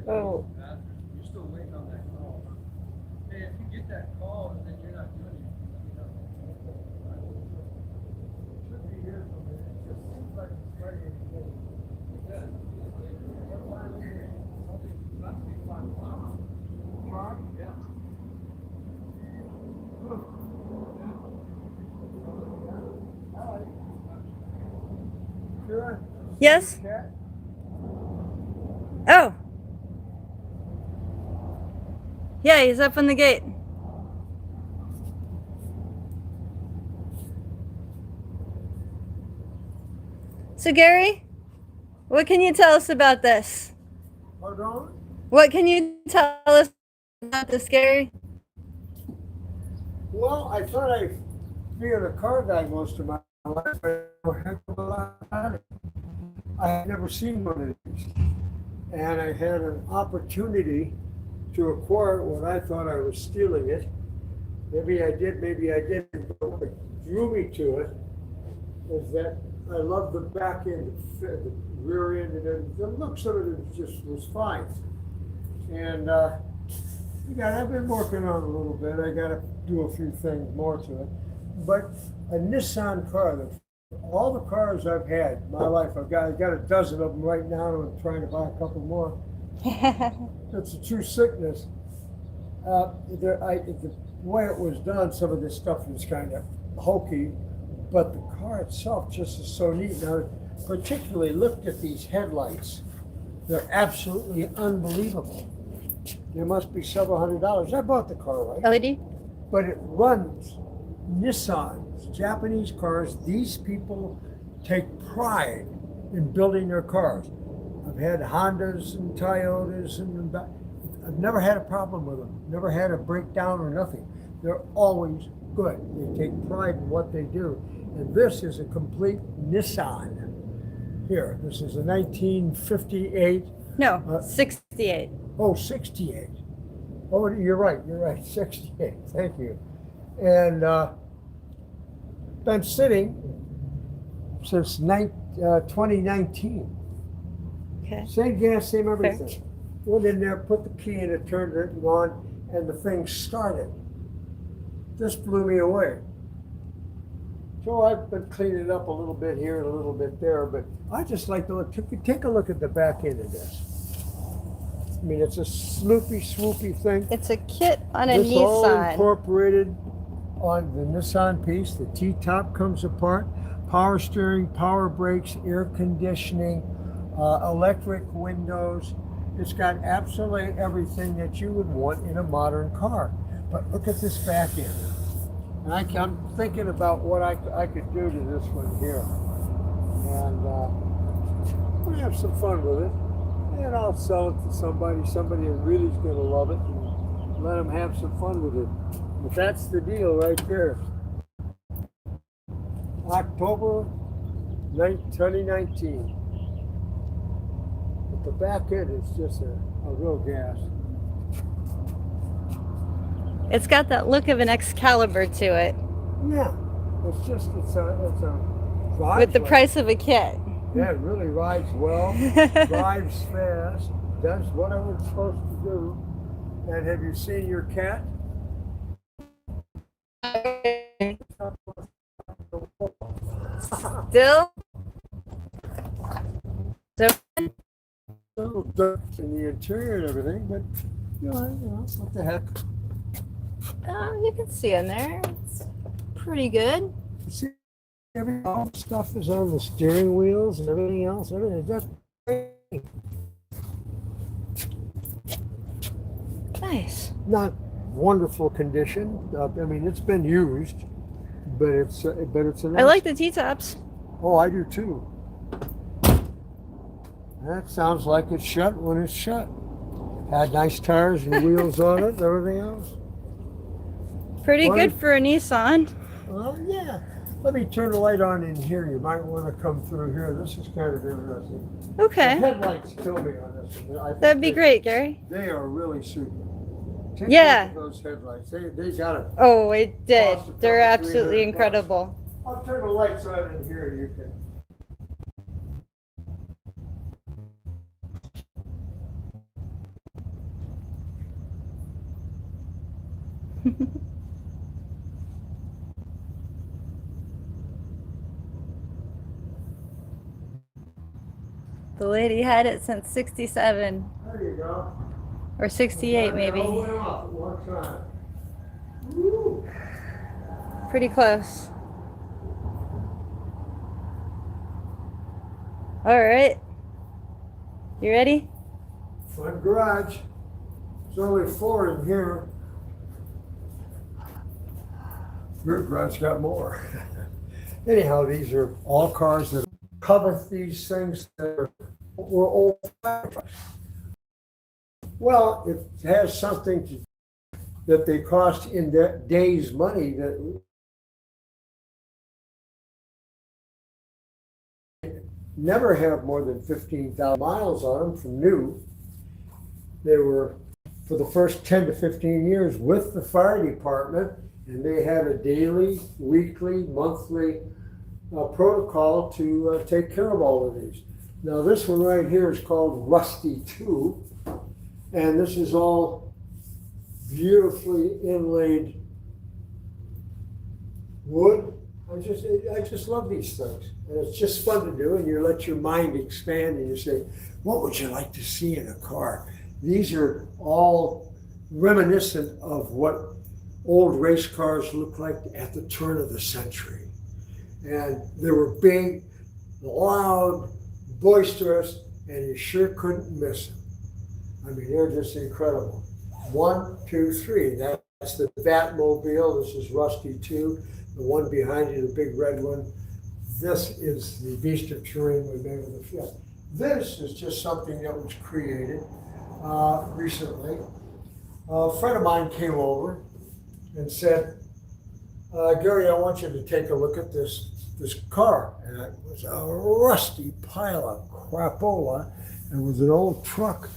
Oh. You're still waiting on that call. Hey, if you get that call and then you're not doing anything, let me know. Should be here from it. It just seems like it's ready to go. Yeah. What time is it? Something must be 5 o'clock. 5? Yeah. Sure. Yes? Oh. Yeah, he's up on the gate. So Gary, what can you tell us about this? Pardon? What can you tell us about this, Gary? Well, I thought I'd be a car guy most of my life, but I know a heck of a lot about it. I had never seen one of these. And I had an opportunity to acquire it when I thought I was stealing it. Maybe I did, maybe I didn't. But what drew me to it is that I love the back end, the rear end, and the looks of it just was fine. And I've been working on it a little bit. I got to do a few things more to it. But a Nissan car, all the cars I've had in my life, I got a dozen of them right now, and I'm trying to buy a couple more. It's a true sickness. The way it was done, some of this stuff was kind of hokey, but the car itself just is so neat. Now, particularly looked at these headlights. They're absolutely unbelievable. They must be several $100s. I bought the car, right? LED? But it runs Nissan, Japanese cars. These people take pride in building their cars. I've had Hondas and Toyotas, and I've never had a problem with them. Never had a breakdown or nothing. They're always good. They take pride in what they do. And this is a complete Nissan. Here, this is a 1958. No, 68. Oh, 68. Oh, you're right, 68. Thank you. And been sitting since 2019. Okay. Same gas, same everything. Fair. Went in there, put the key in it, turned it on, and the thing started. This blew me away. So I've been cleaning it up a little bit here and a little bit there, but I just like to take a look at the back end of this. I mean, it's a swoopy thing. It's a kit on a This all Nissan. incorporated on the Nissan piece. The T-top comes apart. Power steering, power brakes, air conditioning, electric windows. It's got absolutely everything that you would want in a modern car. But look at this back end. And I'm thinking about what I could do to this one here. And I'm going to have some fun with it. And I'll sell it to somebody that really is going to love it, and let them have some fun with it. But that's the deal right there. October 2019. But the back end is just a real gas. It's got that look of an Excalibur to it. Yeah, it's a With the price of a kit. Yeah, it really rides well, drives fast, does whatever it's supposed to do. And have you seen your cat? Still? So, Little dirt in the interior and everything, but what the heck? you can see in there. It's pretty good. See, all the stuff is on the steering wheels and everything else. Everything just Nice. not wonderful condition. I mean, it's been used, but it's a I nice. like the T-tops. Oh, I do too. That sounds like it's shut when it's shut. Had nice tires and wheels on it and everything else. Pretty What good is- for a Nissan. Well, yeah. Let me turn the light on in here. You might want to come through here. This is kind of interesting. The Okay. headlights kill me on this one. I think That'd be great, Gary. They are really super. Take a Yeah. look at those headlights. They got it. Oh, it did. Cost a They're couple, absolutely $300. incredible. I'll turn the lights on in here. You can. The lady had it since 67 There you go. or 68 It all maybe. went off at one time. Woo. Pretty close. All right. You ready? Front garage. There's only 4 in here. Rear garage got more. Anyhow, these are all cars that covet these things that were old. Well, it has something that they cost in that day's money that never have more than 15,000 miles on them from new. They were for the first 10 to 15 years with the fire department, and they had a daily, weekly, monthly protocol to take care of all of these. Now this one right here is called Rusty 2, and this is all beautifully inlaid wood. I just love these things, and it's just fun to do, and you let your mind expand and you say, what would you like to see in a car? These are all reminiscent of what old race cars looked like at the turn of the century. And they were big, loud, boisterous, and you sure couldn't miss them. I mean, they're just incredible. 1, 2, 3, that's the Batmobile. This is Rusty 2. The one behind you, the big red one, this is the Beast of Turin we made with the Fiat. This is just something that was created recently. A friend of mine came over and said, Gary, I want you to take a look at this car. And it was a rusty pile of crapola, and it was an old truck,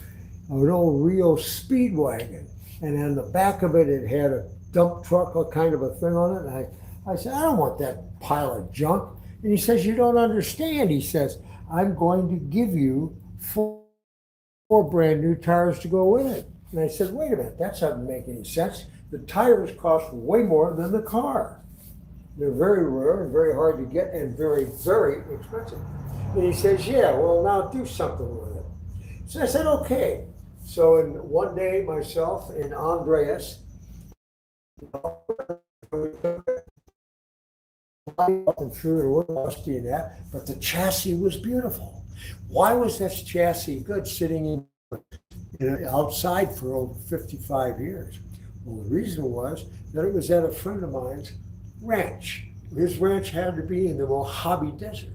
an old Rio Speedwagon. And on the back of it, it had a dump truck, a kind of a thing on it. And I said, I don't want that pile of junk. And he says, you don't understand. He says, I'm going to give you 4 brand new tires to go with it. And I said, wait a minute, that doesn't make any sense. The tires cost way more than the car. They're very rare and very hard to get and very, very expensive. And he says, yeah, well, now do something with it. So I said, okay. So in one day, myself and Andreas, up and through it a little rusty and that, but the chassis was beautiful. Why was this chassis good sitting outside for over 55 years? Well, the reason was that it was at a friend of mine's ranch. His ranch had to be in the Mojave Desert.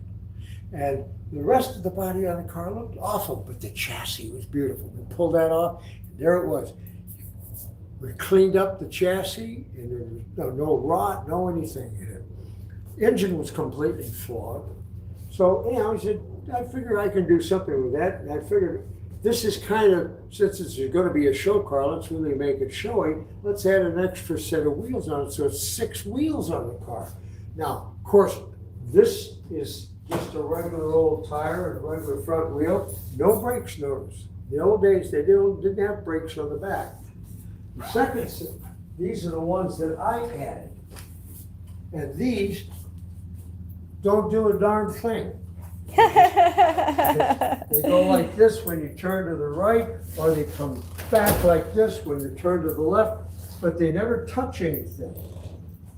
And the rest of the body on the car looked awful, but the chassis was beautiful. We pulled that off, and there it was. We cleaned up the chassis, and there was no rot, no anything in it. Engine was completely flawed. So, I said, I figured I can do something with that. And I figured this is kind of, since it's going to be a show car, let's really make it showy. Let's add an extra set of wheels on it. So it's 6 wheels on the car. Now, of course, this is just a regular old tire and a regular front wheel. No brakes notice. In the old days, they didn't have brakes on the back. The These are the ones that I added. And these don't do a darn thing. They go like this when you turn to the right, or they come back like this when you turn to the left, but they never touch anything.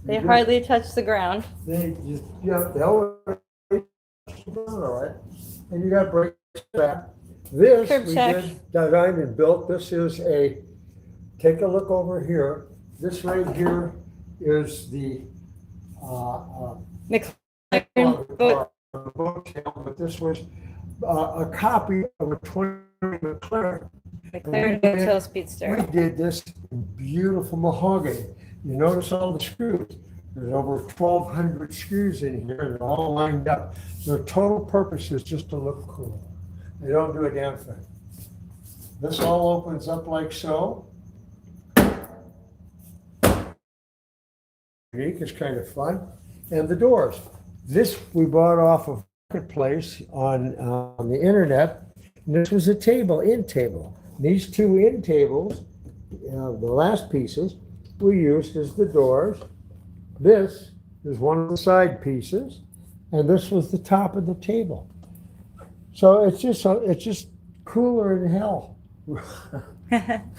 They hardly touch the ground. They just, they'll all right. And you got brakes back. This Curb we check. did, designed and built. This is take a look over here. This right here is the McLaren boat. but this was a copy of a 20 McLaren. McLaren Boattail We Speedster. did this in beautiful mahogany. You notice all the screws. There's over 1,200 screws in here, and they're all lined up. Their total purpose is just to look cool. They don't do a damn thing. This all opens up like so. Unique, it's kind of fun. And the doors. This we bought off of Marketplace on the internet. And this was a end table. These two end tables, the last pieces, we used as the doors. This is one of the side pieces, and this was the top of the table. So it's just cooler than hell.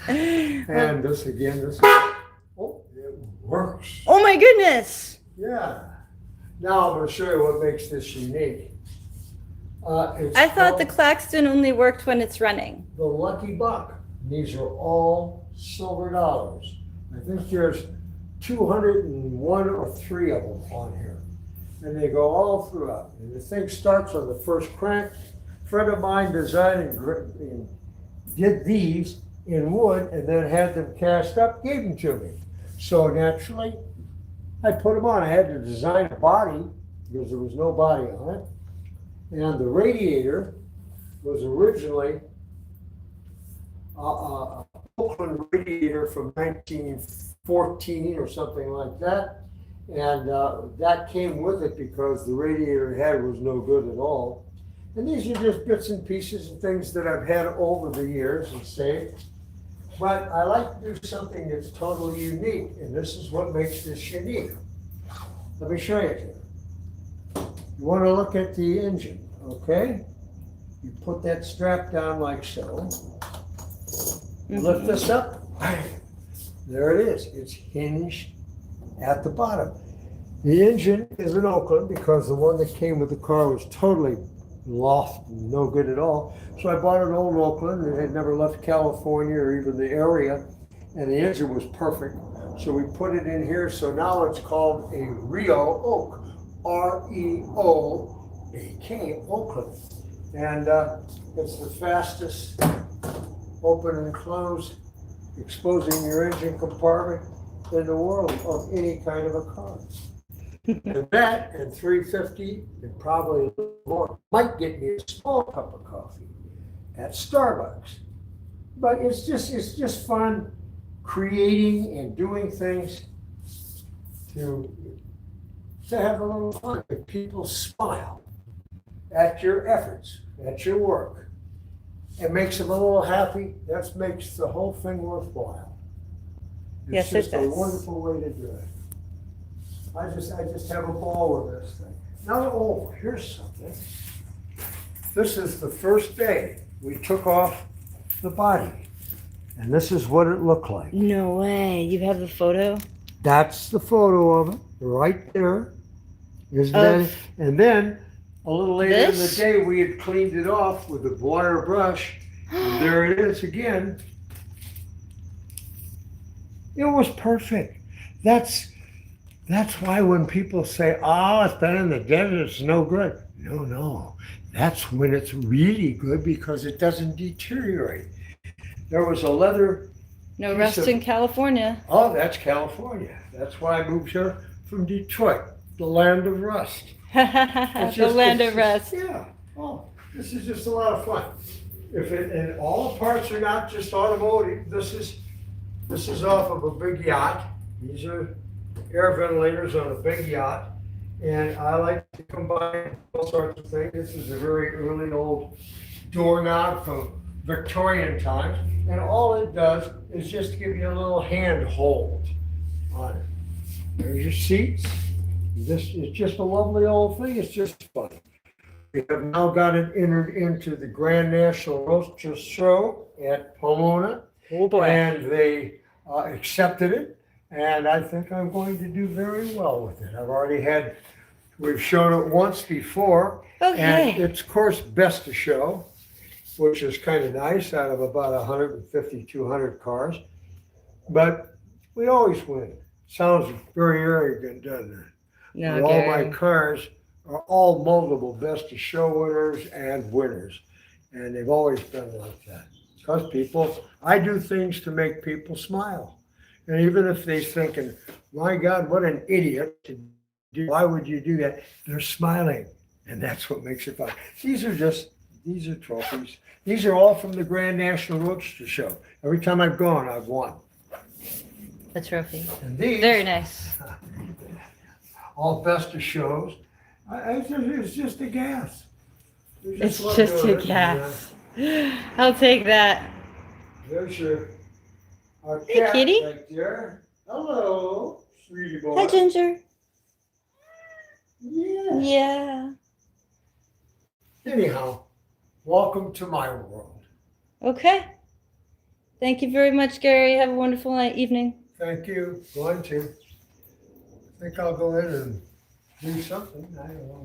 And this again, it works. Oh my goodness! Yeah. Now I'm going to show you what makes this unique. I thought the Claxton only worked when it's running. The Lucky Buck. These are all silver dollars. I think there's 201 or 3 of them on here. And they go all throughout. And the thing starts on the first crank. A friend of mine designed and did these in wood and then had them cast up, gave them to me. So naturally, I put them on. I had to design a body because there was no body on it. And the radiator was originally a Oakland radiator from 1914 or something like that. And that came with it because the radiator it had was no good at all. And these are just bits and pieces and things that I've had over the years and saved. But I like to do something that's totally unique, and this is what makes this unique. Let me show you here. You want to look at the engine, okay? You put that strap down like so. Lift this up. There it is. It's hinged at the bottom. The engine is an Oakland because the one that came with the car was totally lost, no good at all. So I bought an old Oakland that had never left California or even the area, and the engine was perfect. So we put it in here. So now it's called a Rio Oak, R-E-O-A-K, Oakland. And it's the fastest open and close, exposing your engine compartment in the world of any kind of a car. And that and 350 and probably a little more might get me a small cup of coffee at Starbucks. But it's just fun creating and doing things to have a little fun. If people smile at your efforts, at your work, it makes them a little happy. That makes the whole thing worthwhile. Yes, it It's just a does. wonderful way to do it. I just have a ball with this thing. Now, here's something. This is the first day we took off the body. And this is what it looked like. No way. You have the photo? That's the photo of it, right there. Isn't that it? And then, a little later in the This? day, we had cleaned it off with a wire brush. And there it is again. It was perfect. That's why when people say, oh, it's been in the desert, it's no good. No. That's when it's really good because it doesn't deteriorate. There was a leather. No rust in California. Oh, that's California. That's why I moved here from Detroit, the land of rust. The land of rust. Yeah. Oh, this is just a lot of fun. And all the parts are not just automotive. This is off of a big yacht. These are air ventilators on a big yacht. And I like to combine all sorts of things. This is a very early old doorknob from Victorian times. And all it does is just give you a little hand hold. on it. There's your seats. This is just a lovely old thing. It's just fun. We have now got it entered into the Grand National Roaster Show at Pomona. Oh boy. And they accepted it. And I think I'm going to do very well with it. We've shown it once before. Okay. And it's, of course, best to show, which is kind of nice out of about 150, 200 cars. But we always win. Sounds very arrogant, doesn't it? No, All Gary. my cars are all multiple best of show winners and winners. And they've always been like that. Because I do things to make people smile. And even if they're thinking, my God, what an idiot to do, why would you do that? They're smiling. And that's what makes it fun. These are trophies. These are all from the Grand National Roadster Show. Every time I've gone, I've won. A trophy. And these, Very nice. all best of shows. It's just a gas. It's just a gas. I'll take that. There's our Hey, cat kitty. right there. Hello, sweetie boy. Hi, Ginger. Yeah. Yeah. Anyhow, welcome to my world. Okay. Thank you very much, Gary. Have a wonderful night, evening. Thank you. Going to. I think I'll go in and do something. I don't know.